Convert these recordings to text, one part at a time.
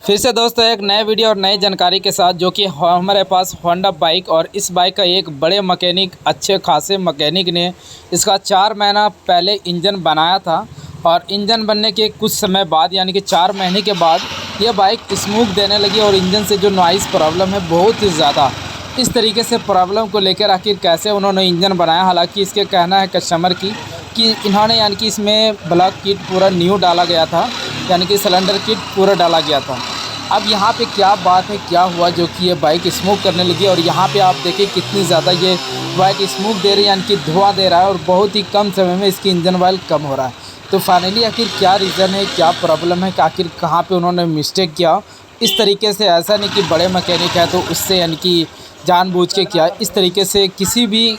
फिर से दोस्तों एक नए वीडियो और नई जानकारी के साथ, जो कि हमारे पास होंडा बाइक और इस बाइक का एक बड़े मैकेनिक, अच्छे खासे मैकेनिक ने इसका 4 महीना पहले इंजन बनाया था। और इंजन बनने के कुछ समय बाद यानी कि 4 महीने के बाद ये बाइक स्मूथ देने लगी और इंजन से जो नॉइज़ प्रॉब्लम है बहुत ही ज़्यादा, इस तरीके से प्रॉब्लम को लेकर आखिर कैसे उन्होंने इंजन बनाया। हालांकि इसके कहना है कस्टमर की कि इन्होंने यानी कि इसमें ब्लॉक किट पूरा न्यू डाला गया था, यानी कि सिलेंडर किट पूरा डाला गया था। अब यहाँ पे क्या बात है, क्या हुआ जो कि ये बाइक स्मोक करने लगी। और यहाँ पे आप देखिए कितनी ज़्यादा ये बाइक स्मोक दे रही है, यानी कि धुआं दे रहा है और बहुत ही कम समय में इसकी इंजन ऑयल कम हो रहा है। तो फाइनली आखिर क्या रीज़न है, क्या प्रॉब्लम है, कि आखिर कहाँ पे उन्होंने मिस्टेक किया इस तरीके से। ऐसा नहीं कि बड़े मैकेनिक है तो उससे यानी कि जानबूझ के किया, इस तरीके से किसी भी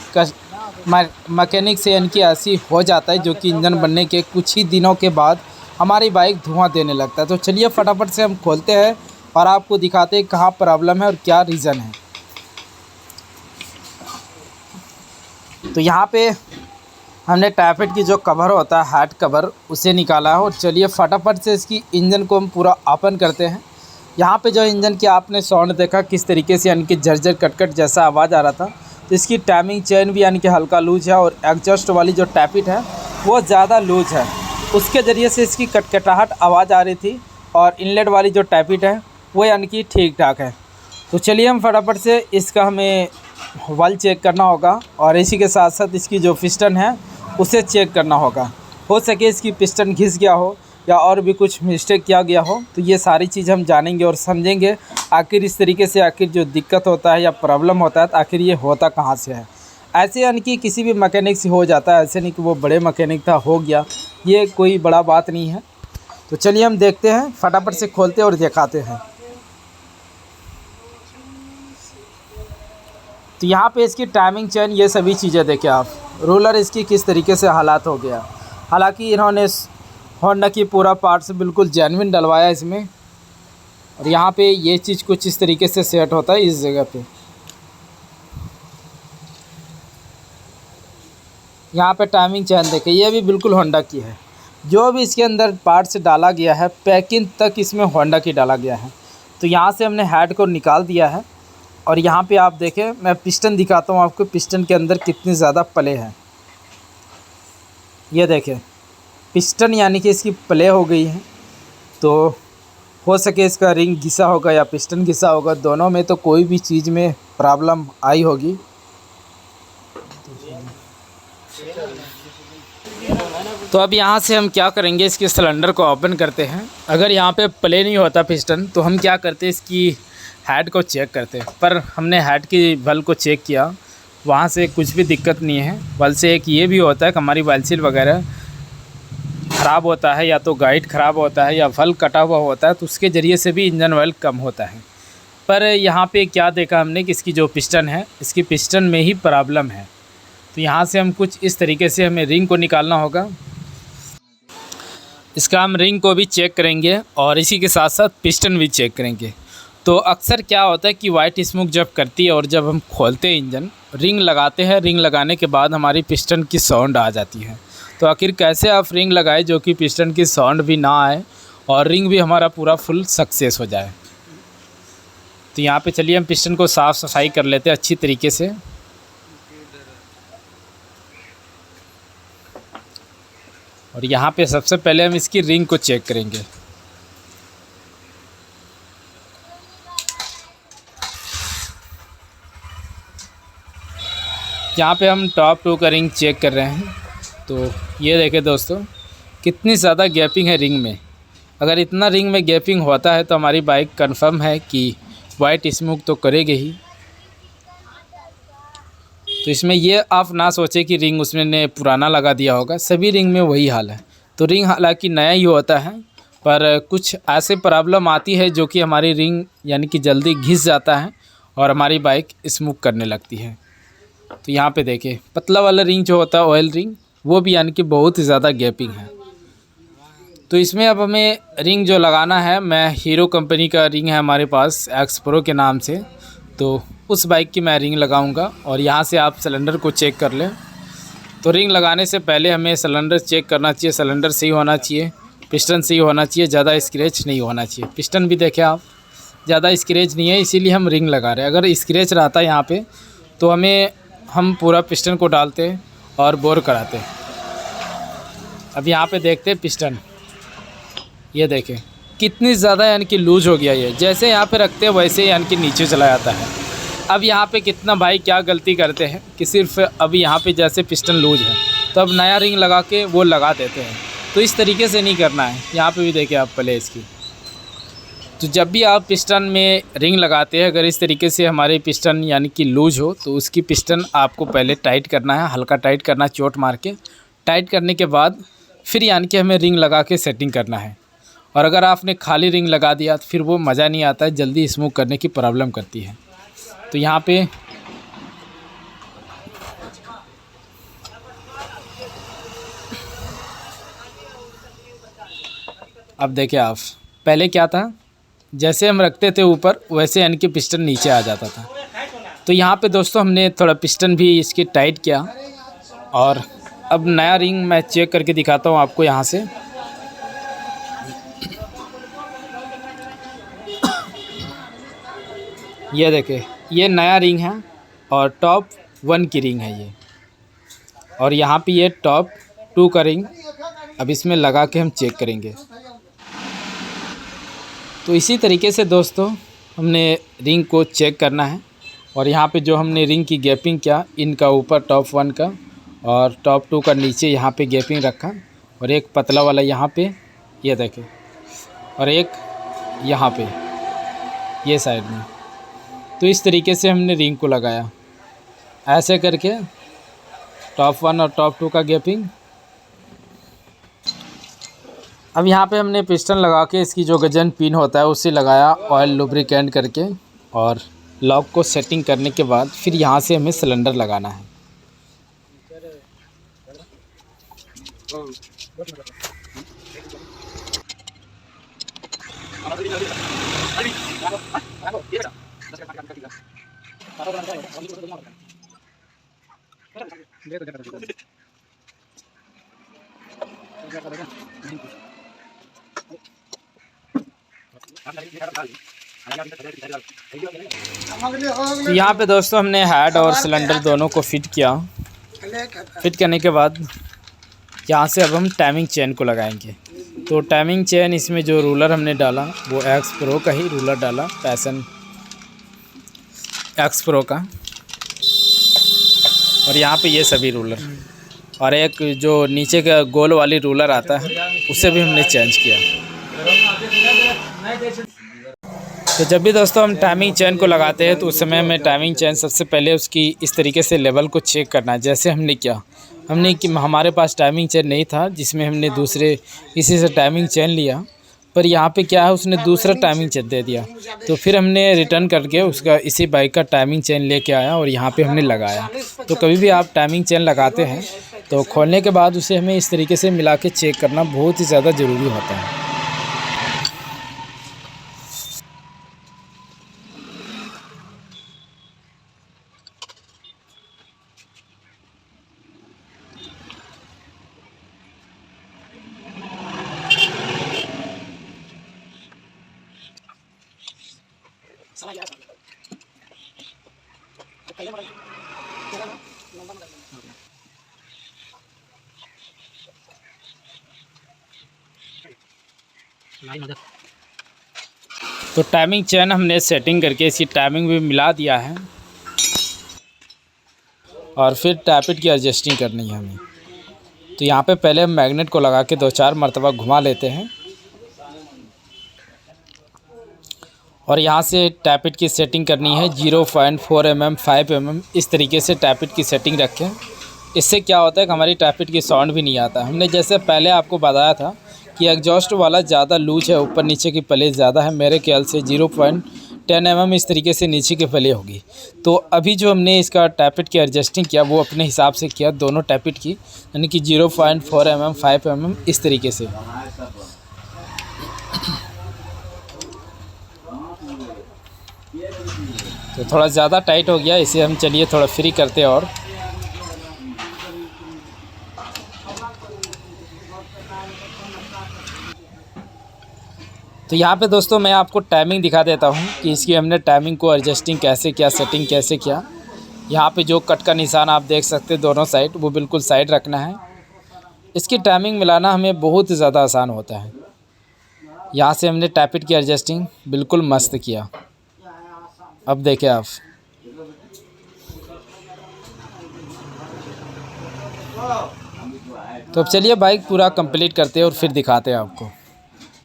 मैकेनिक से यानी कि ऐसी हो जाता है, जो कि इंजन बनने के कुछ ही दिनों के बाद हमारी बाइक धुआं देने लगता है। तो चलिए फटाफट से हम खोलते हैं और आपको दिखाते हैं कहाँ प्रॉब्लम है और क्या रीज़न है। तो यहाँ पे हमने टैफेट की जो कवर होता है, हेड कवर, उसे निकाला है। और चलिए फटाफट से इसकी इंजन को हम पूरा ओपन करते हैं। यहाँ पे जो इंजन की आपने साउंड देखा किस तरीके से, यानी कि झरझर कटकट जैसा आवाज़ आ रहा था। तो इसकी टाइमिंग चेन भी यानी कि हल्का लूज है और एग्जॉस्ट वाली जो टैपिट है वो ज़्यादा लूज है, उसके ज़रिए से इसकी कटकटाहट आवाज़ आ रही थी। और इनलेट वाली जो टैपिट है वो यानी कि ठीक ठाक है। तो चलिए हम फटाफट से इसका हमें वाल्व चेक करना होगा और इसी के साथ साथ इसकी जो पिस्टन है उसे चेक करना होगा। हो सके इसकी पिस्टन घिस गया हो या और भी कुछ मिस्टेक किया गया हो, तो ये सारी चीज़ हम जानेंगे और समझेंगे आखिर इस तरीके से आखिर जो दिक्कत होता है या प्रॉब्लम होता है तो आखिर ये होता कहाँ से है। ऐसे यानी कि किसी भी मैकेनिक से हो जाता है, ऐसे नहीं कि वो बड़े मैकेनिक था हो गया, ये कोई बड़ा बात नहीं है। तो चलिए हम देखते हैं, फटाफट से खोलते हैं और दिखाते हैं। तो यहाँ पे इसकी टाइमिंग चेन, ये सभी चीज़ें देखें आप, रोलर इसकी किस तरीके से हालात हो गया। हालांकि इन्होंने होंडा की पूरा पार्ट्स बिल्कुल जेन्युइन डलवाया इसमें। और यहाँ पे ये चीज़ कुछ इस तरीके से सेट होता है इस जगह पे। यहाँ पे टाइमिंग चेन देखें, ये भी बिल्कुल होंडा की है। जो भी इसके अंदर पार्ट्स डाला गया है, पैकिंग तक इसमें होंडा की डाला गया है। तो यहाँ से हमने हेड को निकाल दिया है और यहाँ पे आप देखें, मैं पिस्टन दिखाता हूँ आपको, पिस्टन के अंदर कितनी ज़्यादा प्ले है। ये देखें पिस्टन यानी कि इसकी प्ले हो गई है। तो हो सके इसका रिंग घिसा होगा या पिस्टन घिसा होगा, दोनों में तो कोई भी चीज़ में प्रॉब्लम आई होगी। तो अब यहाँ से हम क्या करेंगे, इसके सिलेंडर को ओपन करते हैं। अगर यहाँ पे प्ले नहीं होता पिस्टन तो हम क्या करते, इसकी हेड को चेक करते। पर हमने हेड की बल को चेक किया, वहाँ से कुछ भी दिक्कत नहीं है। बल से एक ये भी होता है कि हमारी वाइलसील वगैरह ख़राब होता है, या तो गाइड ख़राब होता है या वल कटा हुआ होता है, तो उसके ज़रिए से भी इंजन ऑयल कम होता है। पर यहाँ पे क्या देखा हमने कि इसकी जो पिस्टन है, इसकी पिस्टन में ही प्रॉब्लम है। तो यहाँ से हम कुछ इस तरीके से हमें रिंग को निकालना होगा। इसका हम रिंग को भी चेक करेंगे और इसी के साथ साथ पिस्टन भी चेक करेंगे। तो अक्सर क्या होता है कि वाइट स्मोक जब करती है और जब हम खोलते हैं इंजन, रिंग लगाते हैं, रिंग लगाने के बाद हमारी पिस्टन की साउंड आ जाती है। तो आखिर कैसे आप रिंग लगाए जो कि पिस्टन की साउंड भी ना आए और रिंग भी हमारा पूरा फुल सक्सेस हो जाए। तो यहाँ पे चलिए हम पिस्टन को साफ़ सफाई कर लेते हैं अच्छी तरीके से। और यहाँ पे सबसे पहले हम इसकी रिंग को चेक करेंगे। यहाँ पे हम टॉप टू का रिंग चेक कर रहे हैं। तो ये देखें दोस्तों कितनी ज़्यादा गैपिंग है रिंग में। अगर इतना रिंग में गैपिंग होता है तो हमारी बाइक कंफर्म है कि वाइट स्मोक तो करेगी ही। तो इसमें ये आप ना सोचें कि रिंग उसमें पुराना लगा दिया होगा, सभी रिंग में वही हाल है। तो रिंग हालांकि नया ही होता है, पर कुछ ऐसे प्रॉब्लम आती है जो कि हमारी रिंग यानी कि जल्दी घिस जाता है और हमारी बाइक स्मोक करने लगती है। तो यहाँ पे देखिए पतला वाला रिंग जो होता है ऑयल रिंग, वो भी यानी कि बहुत ही ज़्यादा गैपिंग है। तो इसमें अब हमें रिंग जो लगाना है, मैं हीरो कंपनी का रिंग है हमारे पास एक्स प्रो के नाम से, तो उस बाइक की मैं रिंग लगाऊंगा। और यहाँ से आप सिलेंडर को चेक कर लें। तो रिंग लगाने से पहले हमें सिलेंडर चेक करना चाहिए, सिलेंडर सही होना चाहिए पिस्टन सही होना चाहिए, ज़्यादा स्क्रैच नहीं होना चाहिए। पिस्टन भी देखें आप, ज़्यादा स्क्रैच नहीं है, इसीलिए हम रिंग लगा रहे हैं। अगर स्क्रैच रहता है यहाँ पे तो हम पूरा पिस्टन को डालते और बोर कराते। अब यहाँ पे देखते हैं पिस्टन, ये देखें कितनी ज़्यादा यानी कि लूज हो गया। ये जैसे यहाँ पे रखते हैं वैसे ही यानी कि नीचे चला जाता है। अब यहाँ पे कितना भाई क्या गलती करते हैं कि सिर्फ अभी यहाँ पे जैसे पिस्टन लूज है तो अब नया रिंग लगा के वो लगा देते हैं। तो इस तरीके से नहीं करना है। यहाँ पे भी देखें आप पहले इसकी, तो जब भी आप पिस्टन में रिंग लगाते हैं, अगर इस तरीके से हमारे पिस्टन यानी कि लूज हो तो उसकी पिस्टन आपको पहले टाइट करना है, हल्का टाइट करना, चोट मार के टाइट करने के बाद फिर यानी कि हमें रिंग लगा के सेटिंग करना है। और अगर आपने खाली रिंग लगा दिया तो फिर वो मज़ा नहीं आता है, जल्दी स्मूथ करने की प्रॉब्लम करती है। तो यहाँ पे अब देखिए आप, पहले क्या था, जैसे हम रखते थे ऊपर वैसे यानी कि पिस्टन नीचे आ जाता था। तो यहाँ पे दोस्तों हमने थोड़ा पिस्टन भी इसकी टाइट किया। और अब नया रिंग मैं चेक करके दिखाता हूँ आपको यहाँ से। ये देखें, ये नया रिंग है और टॉप 1 की रिंग है ये, और यहाँ पे ये टॉप 2 का रिंग। अब इसमें लगा के हम चेक करेंगे। तो इसी तरीके से दोस्तों हमने रिंग को चेक करना है। और यहाँ पे जो हमने रिंग की गैपिंग किया, इनका ऊपर टॉप 1 का और टॉप 2 का नीचे यहाँ पे गैपिंग रखा, और एक पतला वाला यहाँ पे, ये देखें, और एक यहाँ पे ये साइड में। तो इस तरीके से हमने रिंग को लगाया, ऐसे करके टॉप 1 और टॉप 2 का गैपिंग। अब यहाँ पे हमने पिस्टन लगा के इसकी जो गजन पिन होता है उससे लगाया ऑयल लुब्रिकेंट करके, और लॉक को सेटिंग करने के बाद फिर यहाँ से हमें सिलेंडर लगाना है। तो यहाँ पे दोस्तों हमने हेड और सिलेंडर दोनों को फिट किया। फिट करने के बाद यहाँ से अब हम टाइमिंग चेन को लगाएंगे। तो टाइमिंग चेन, इसमें जो रूलर हमने डाला वो एक्स प्रो का ही रूलर डाला, पैसन एक्स प्रो का। और यहाँ पे ये सभी रूलर, और एक जो नीचे का गोल वाली रूलर आता है उसे भी हमने चेंज किया। तो जब भी दोस्तों हम टाइमिंग चेन को लगाते हैं तो उस समय हमें टाइमिंग चेन सबसे पहले उसकी इस तरीके से लेवल को चेक करना है। जैसे हमने किया, हमने कि हमारे पास टाइमिंग चेन नहीं था जिसमें हमने दूसरे इसी से टाइमिंग चेन लिया, पर यहाँ पे क्या है उसने दूसरा टाइमिंग चेन दे दिया। तो फिर हमने रिटर्न करके उसका इसी बाइक का टाइमिंग चेन लेके आया और यहाँ पे हमने लगाया। तो कभी भी आप टाइमिंग चेन लगाते हैं तो खोलने के बाद उसे हमें इस तरीके से मिला के चेक करना बहुत ही ज़्यादा ज़रूरी होता है। तो टाइमिंग चेन हमने सेटिंग करके इसकी टाइमिंग भी मिला दिया है, और फिर टैपिट की एडजस्टिंग करनी है हमें। तो यहाँ पे पहले हम मैग्नेट को लगा के 2-4 मरतबा घुमा लेते हैं, और यहाँ से टैपिट की सेटिंग करनी है 0.4 mm 5 mm, इस तरीके से टैपिट की सेटिंग रखें। इससे क्या होता है कि हमारी टैपिट की साउंड भी नहीं आता। हमने जैसे पहले आपको बताया था कि एग्जॉस्ट वाला ज़्यादा लूज है, ऊपर नीचे की प्लेट ज़्यादा है, मेरे ख्याल से 0.10 mm इस तरीके से नीचे की प्लेट होगी। तो अभी जो हमने इसका टैपिट की एडजस्टिंग किया वो अपने हिसाब से किया, दोनों टैपिट की, यानी कि 0.4 mm 5 mm इस तरीके से। तो थोड़ा ज़्यादा टाइट हो गया, इसे हम चलिए थोड़ा फ्री करते हैं। और तो यहाँ पे दोस्तों मैं आपको टाइमिंग दिखा देता हूँ कि इसकी हमने टाइमिंग को एडजस्टिंग कैसे किया, सेटिंग कैसे किया। यहाँ पे जो कट का निशान आप देख सकते हैं दोनों साइड, वो बिल्कुल साइड रखना है। इसकी टाइमिंग मिलाना हमें बहुत ज़्यादा आसान होता है। यहाँ से हमने टैप इट की एडजस्टिंग बिल्कुल मस्त किया। अब देखें आप, तो अब चलिए बाइक पूरा कंप्लीट करते हैं और फिर दिखाते हैं आपको।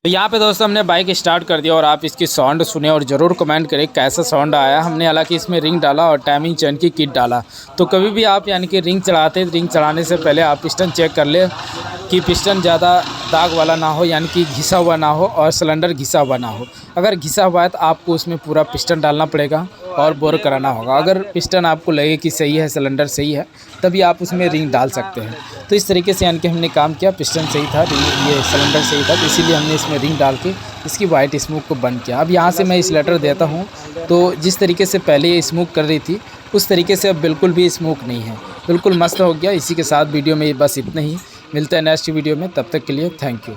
तो यहाँ पे दोस्तों हमने बाइक स्टार्ट कर दिया और आप इसकी साउंड सुने और ज़रूर कमेंट करें कैसा साउंड आया। हमने हालांकि इसमें रिंग डाला और टाइमिंग चेन की किट डाला। तो कभी भी आप यानी कि रिंग चढ़ाते, रिंग चढ़ाने से पहले आप पिस्टन चेक कर ले कि पिस्टन ज़्यादा दाग वाला ना हो, यानी कि घिसा हुआ ना हो और सिलेंडर घिसा हुआ ना हो। अगर घिसा हुआ है तो आपको उसमें पूरा पिस्टन डालना पड़ेगा और बोर कराना होगा। अगर पिस्टन आपको लगे कि सही है, सिलेंडर सही है, तभी आप उसमें रिंग डाल सकते हैं। तो इस तरीके से यानी कि हमने काम किया, पिस्टन सही था, ये सिलेंडर सही था, तो इसीलिए हमने इसमें रिंग डाल के इसकी वाइट स्मोक को बंद किया। अब यहाँ से मैं इस लेटर देता हूँ, तो जिस तरीके से पहले ये स्मोक कर रही थी उस तरीके से अब बिल्कुल भी स्मोक नहीं है, बिल्कुल मस्त हो गया। इसी के साथ वीडियो में बस इतना ही, मिलते हैं नेक्स्ट वीडियो में, तब तक के लिए थैंक यू।